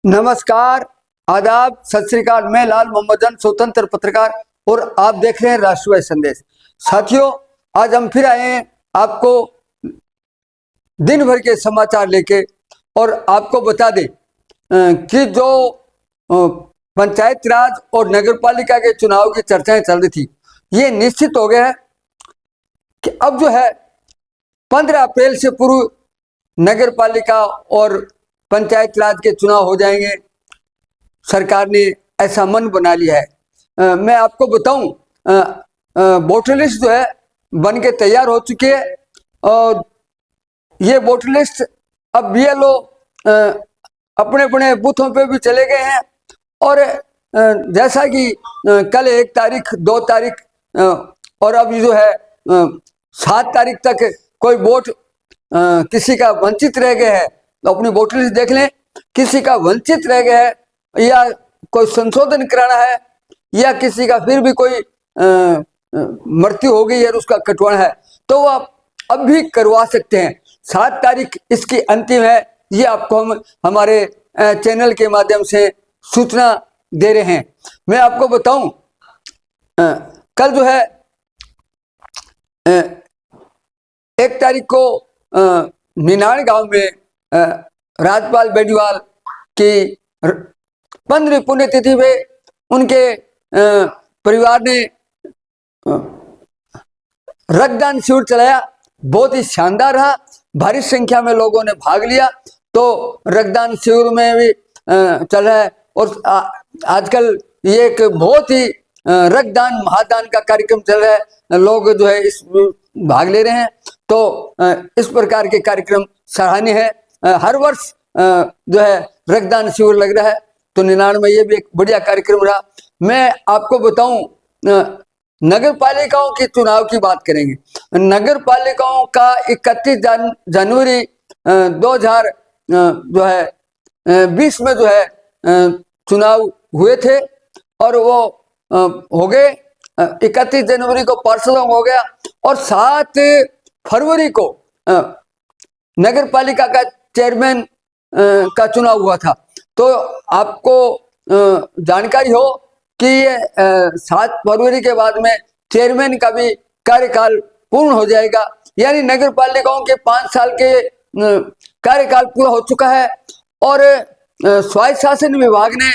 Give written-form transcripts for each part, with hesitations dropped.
नमस्कार, आदाब, सत श्री अकाल। मैं लाल मोहम्मदन, स्वतंत्र पत्रकार, और आप देख रहे हैं राष्ट्रवादी संदेश। साथियों, आज हम फिर आए हैं आपको दिन भर के समाचार लेके, और आपको बता दें कि जो पंचायत राज और नगरपालिका के चुनाव की चर्चाएं चल रही थी, ये निश्चित हो गया है कि अब जो है 15 अप्रैल से पूर्व नगरपालिका और पंचायत राज के चुनाव हो जाएंगे। सरकार ने ऐसा मन बना लिया है। मैं आपको बताऊं, वोटर लिस्ट जो है बन के तैयार हो चुकी है, और ये वोटर लिस्ट अब बीएलओ अपने अपने बूथों पे भी चले गए हैं। और जैसा कि कल 1 तारीख, 2 तारीख और अब जो है 7 तारीख तक कोई वोट किसी का वंचित रह गया है तो अपनी वोटर लिस्ट देख लें। किसी का वंचित रह गया है, या कोई संशोधन कराना है, या किसी का फिर भी कोई मृत्यु हो गई है और उसका कटवाना है, तो वो आप अब भी करवा सकते हैं। 7 तारीख इसकी अंतिम है। ये आपको हम हमारे चैनल के माध्यम से सूचना दे रहे हैं। मैं आपको बताऊं, कल जो है 1 तारीख को निनाण गांव में राजपाल बेडीवाल की 15वीं पुण्यतिथि पे उनके परिवार ने रक्तदान शिविर चलाया। बहुत ही शानदार रहा, भारी संख्या में लोगों ने भाग लिया। तो रक्तदान शिविर में भी चल रहा है, और आजकल ये एक बहुत ही रक्तदान महादान का कार्यक्रम चल रहा है। लोग जो है इस भाग ले रहे हैं। तो इस प्रकार के कार्यक्रम सराहनीय है। हर वर्ष जो है रक्तदान शिविर लग रहा है, तो निनाण में ये भी एक बढ़िया कार्यक्रम रहा। मैं आपको बताऊं, नगर पालिकाओं के चुनाव की बात करेंगे। नगर पालिकाओं का 31 जनवरी 2020 में जो है चुनाव हुए थे, और वो हो गए। 31 जनवरी को पार्षदों हो गया, और 7 फरवरी को नगर पालिका का चेयरमैन का चुनाव हुआ था। तो आपको जानकारी हो कि ये 7 फरवरी के बाद में चेयरमैन का भी कार्यकाल पूर्ण हो जाएगा। यानी नगर पालिकाओं के 5 साल के कार्यकाल पूरा हो चुका है। और स्वायत्त शासन विभाग ने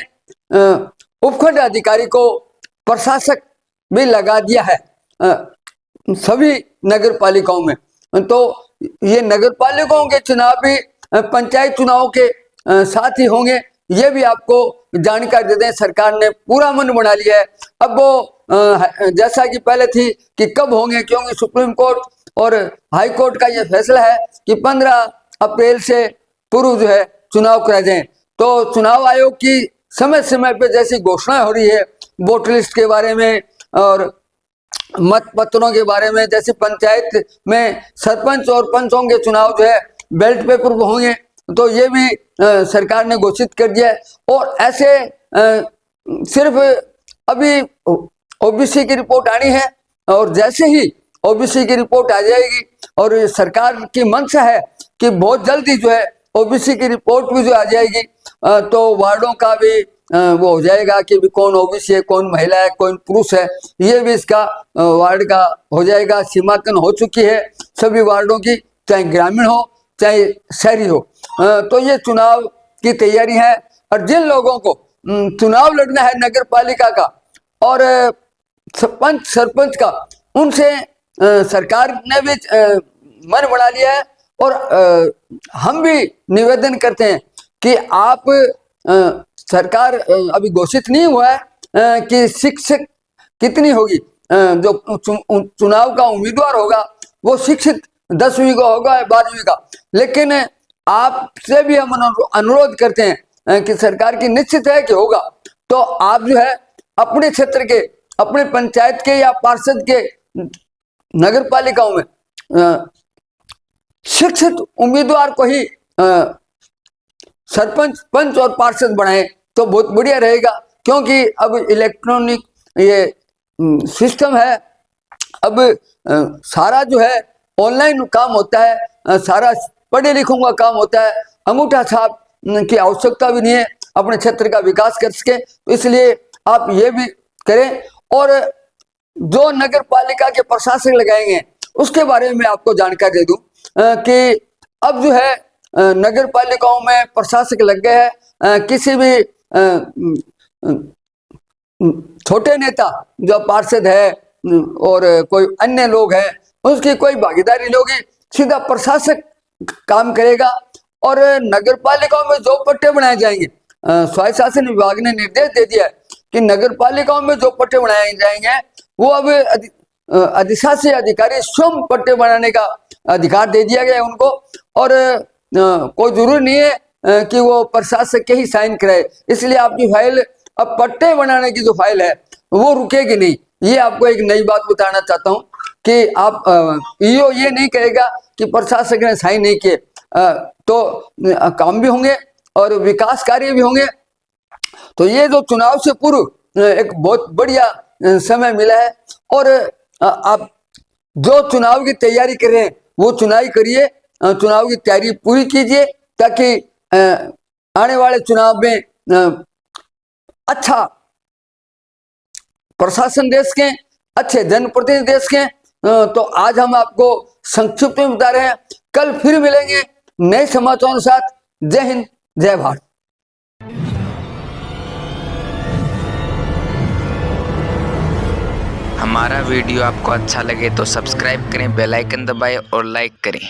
उपखंड अधिकारी को प्रशासक भी लगा दिया है सभी नगर पालिकाओं में। तो ये नगर पालिकाओं के चुनाव भी पंचायत चुनाव के साथ ही होंगे, ये भी आपको जानकारी दे दें। सरकार ने पूरा मन बना लिया है। अब वो जैसा कि पहले थी कि कब होंगे, क्योंकि सुप्रीम कोर्ट और हाई कोर्ट का ये फैसला है कि 15 अप्रैल से पूर्व जो है चुनाव कराए जाएं। तो चुनाव आयोग की समय समय पे जैसी घोषणाएं हो रही है वोटर लिस्ट के बारे में और मत पत्रों के बारे में, जैसे पंचायत में सरपंच और पंचों के चुनाव जो है बैलेट पेपर पर होंगे, तो ये भी सरकार ने घोषित कर दिया है। और ऐसे सिर्फ अभी ओबीसी की रिपोर्ट आनी है, और जैसे ही ओबीसी की रिपोर्ट आ जाएगी, और सरकार की मंशा है कि बहुत जल्दी जो है ओबीसी की रिपोर्ट भी जो आ जाएगी, तो वार्डों का भी वो हो जाएगा कि भी कौन ओबीसी है, कौन महिला है, कौन पुरुष है, ये भी इसका वार्ड का हो जाएगा। सीमांकन हो चुकी है सभी वार्डों की, चाहे ग्रामीण हो चाहे शहरी हो। तो ये चुनाव की तैयारी है। और जिन लोगों को चुनाव लड़ना है नगर पालिका का और पंच सरपंच का, उनसे सरकार ने भी मन बना लिया है। और हम भी निवेदन करते हैं कि आप सरकार अभी घोषित नहीं हुआ है कि शिक्षक कितनी होगी, जो चुनाव का उम्मीदवार होगा वो शिक्षित 10वीं का होगा या 12वीं का, लेकिन आपसे भी हम अनुरोध करते हैं कि सरकार की निश्चित है कि होगा, तो आप जो है अपने क्षेत्र के, अपने पंचायत के या पार्षद के नगर पालिकाओं में शिक्षित उम्मीदवार को ही सरपंच, पंच और पार्षद बनाए तो बहुत बढ़िया रहेगा। क्योंकि अब इलेक्ट्रॉनिक ये सिस्टम है, अब सारा जो है ऑनलाइन काम होता है, सारा पढ़े लिखों का काम होता है, अंगूठा छाप की आवश्यकता भी नहीं है। अपने क्षेत्र का विकास कर सके। तो इसलिए आप ये भी करें। और जो नगर पालिका के प्रशासक लगाएंगे उसके बारे में आपको जानकारी दे दूं कि अब जो है नगर पालिकाओं में प्रशासक लग गए हैं। किसी भी छोटे नेता जो पार्षद है और कोई अन्य लोग हैं उसकी कोई भागीदारी नहीं होगी, सीधा प्रशासक काम करेगा। और नगर पालिकाओं में जो पट्टे बनाए जाएंगे, स्वायत्त शासन विभाग ने निर्देश दे दिया है कि नगर पालिकाओं में जो पट्टे बनाए जाएंगे वो अब अधिशासी अधिकारी स्वयं पट्टे बनाने का अधिकार दे दिया गया है उनको। और कोई जरूरी नहीं है कि वो प्रशासक के ही साइन कराए। इसलिए आपकी फाइल, अब पट्टे बनाने की जो फाइल है वो रुकेगी नहीं। ये आपको एक नई बात बताना चाहता हूं कि आप ईओ ये नहीं कहेगा कि प्रशासक ने साइन नहीं किए, तो काम भी होंगे और विकास कार्य भी होंगे। तो ये जो चुनाव से पूर्व एक बहुत बढ़िया समय मिला है। और आप जो चुनाव की तैयारी कर रहे हैं वो चुनाव करिए, चुनाव की तैयारी पूरी कीजिए ताकि आने वाले चुनाव में अच्छा प्रशासन दे सकें, अच्छे जनप्रतिनिधि दे सकें। तो आज हम आपको संक्षिप्त में बता रहे हैं। कल फिर मिलेंगे नए समाचारों के साथ। जय हिंद, जय भारत। हमारा वीडियो आपको अच्छा लगे तो सब्सक्राइब करें, बेल आइकन दबाएं और लाइक करें।